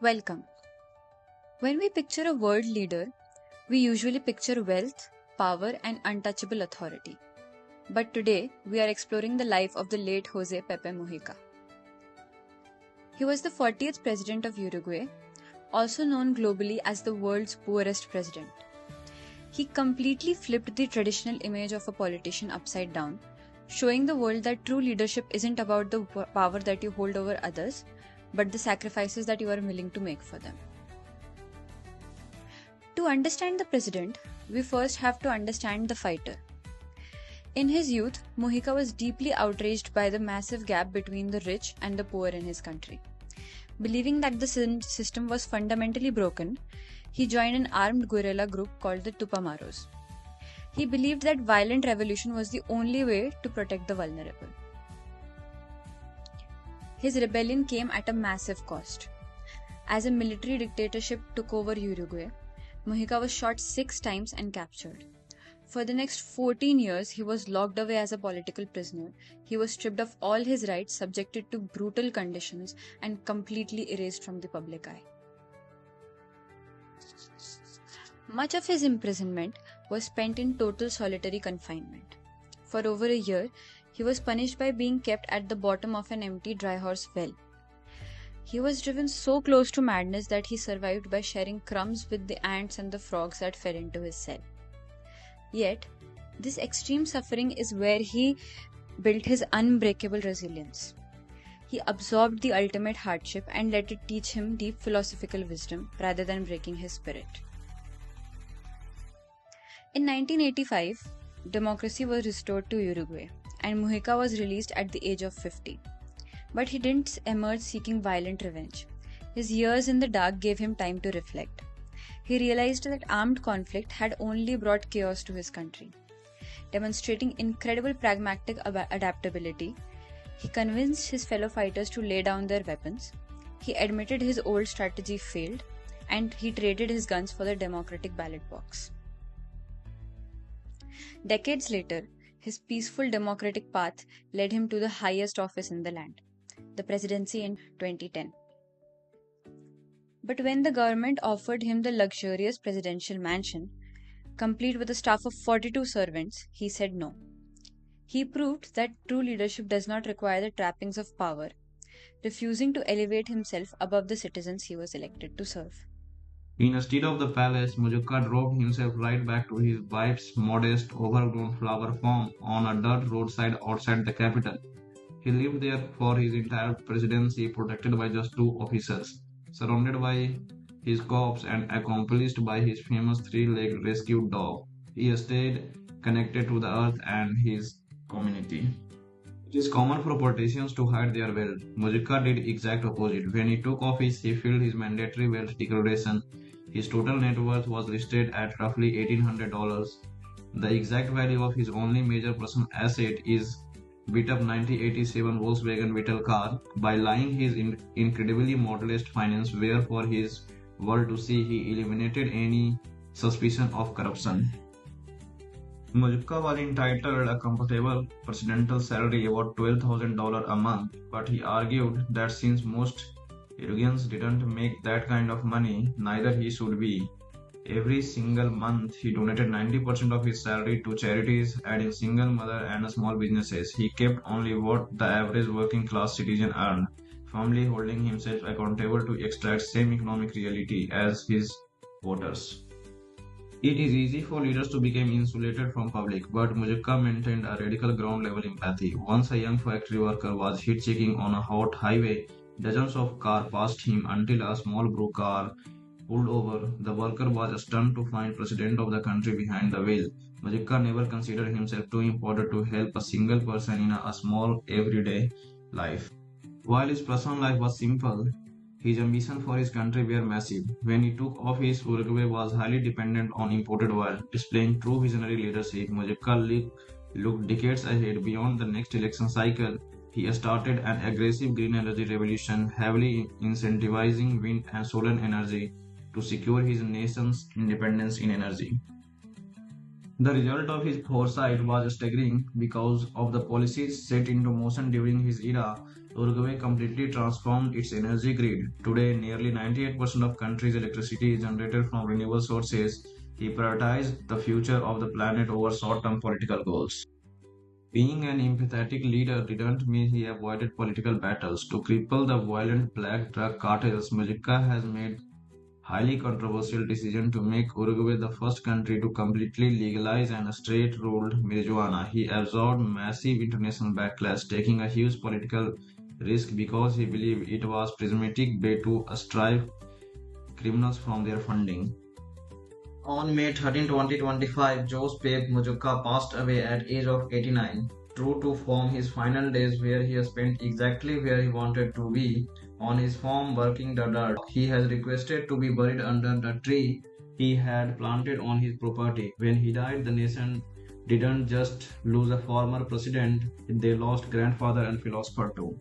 Welcome. When we picture a world leader, we usually picture wealth, power, and untouchable authority. But today, we are exploring the life of the late Jose Pepe Mujica. He was the 40th president of Uruguay, also known globally as the world's poorest president. He completely flipped the traditional image of a politician upside down, showing the world that true leadership isn't about the power that you hold over others, but the sacrifices that you are willing to make for them. To understand the president, we first have to understand the fighter. In his youth, Mujica was deeply outraged by the massive gap between the rich and the poor in his country. Believing that the system was fundamentally broken, he joined an armed guerrilla group called the Tupamaros. He believed that violent revolution was the only way to protect the vulnerable. His rebellion came at a massive cost. As a military dictatorship took over Uruguay, Mujica was shot 6 times and captured. For the next 14 years, he was locked away as a political prisoner. He was stripped of all his rights, subjected to brutal conditions, and completely erased from the public eye. Much of his imprisonment was spent in total solitary confinement. For over a year, he was punished by being kept at the bottom of an empty dry horse well. He was driven so close to madness that he survived by sharing crumbs with the ants and the frogs that fell into his cell. Yet, this extreme suffering is where he built his unbreakable resilience. He absorbed the ultimate hardship and let it teach him deep philosophical wisdom rather than breaking his spirit. In 1985, democracy was restored to Uruguay, and Mujica was released at the age of 50. But he didn't emerge seeking violent revenge. His years in the dark gave him time to reflect. He realized that armed conflict had only brought chaos to his country. Demonstrating incredible pragmatic adaptability, he convinced his fellow fighters to lay down their weapons. He admitted his old strategy failed, and he traded his guns for the democratic ballot box. Decades later, his peaceful democratic path led him to the highest office in the land, the presidency in 2010. But when the government offered him the luxurious presidential mansion, complete with a staff of 42 servants, he said no. He proved that true leadership does not require the trappings of power, refusing to elevate himself above the citizens he was elected to serve. Instead of the palace, Mujica drove himself right back to his wife's modest, overgrown flower farm on a dirt roadside outside the capital. He lived there for his entire presidency, protected by just 2 officers, surrounded by his cops and accomplished by his famous 3-legged rescue dog. He stayed connected to the earth and his community. It is common for politicians to hide their wealth. Mujica did exact opposite. When he took office, he filled his mandatory wealth declaration. His total net worth was listed at roughly $1,800. The exact value of his only major personal asset is beat-up 1987 Volkswagen Beetle car. By lying his incredibly modest finance were for his world to see, he eliminated any suspicion of corruption. Mujica was entitled a comfortable presidential salary about $12,000 a month, but he argued that since most Uruguayans didn't make that kind of money, neither he should be. Every single month, he donated 90% of his salary to charities, adding single mother and small businesses. He kept only what the average working class citizen earned, firmly holding himself accountable to extract same economic reality as his voters. It is easy for leaders to become insulated from public, but Mujica maintained a radical ground-level empathy. Once a young factory worker was hitchhiking on a hot highway, dozens of cars passed him until a small blue car pulled over. The worker was stunned to find the president of the country behind the wheel. Mujica never considered himself too important to help a single person in a small, everyday life. While his personal life was simple, his ambition for his country were massive. When he took office, Uruguay was highly dependent on imported oil. Displaying true visionary leadership, Mujica looked decades ahead beyond the next election cycle. He started an aggressive green energy revolution, heavily incentivizing wind and solar energy to secure his nation's independence in energy. The result of his foresight was staggering because of the policies set into motion during his era. Uruguay completely transformed its energy grid. Today, nearly 98% of country's electricity is generated from renewable sources. He prioritized the future of the planet over short-term political goals. Being an empathetic leader didn't mean he avoided political battles. To cripple the violent black drug cartels, Mujica has made highly controversial decision to make Uruguay the first country to completely legalize and straight-ruled marijuana. He absorbed massive international backlash, taking a huge political risk because he believed it was pragmatic way to strip criminals from their funding. On May 13, 2025, Jose Pepe Mujica passed away at age of 89. True to form, his final days where he spent exactly where he wanted to be, on his farm working the dirt. He has requested to be buried under the tree he had planted on his property. When he died, the nation didn't just lose a former president, they lost grandfather and philosopher too.